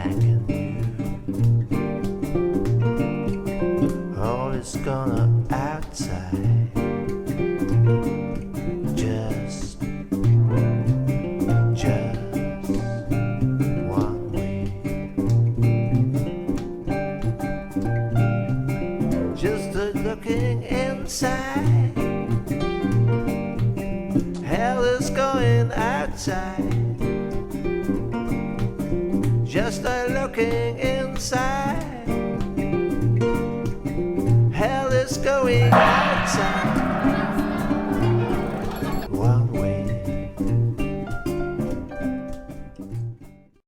thanking you. All is gonna outside. Just one way. Just looking inside. Hell is going outside. Just a looking inside. Hell is going outside.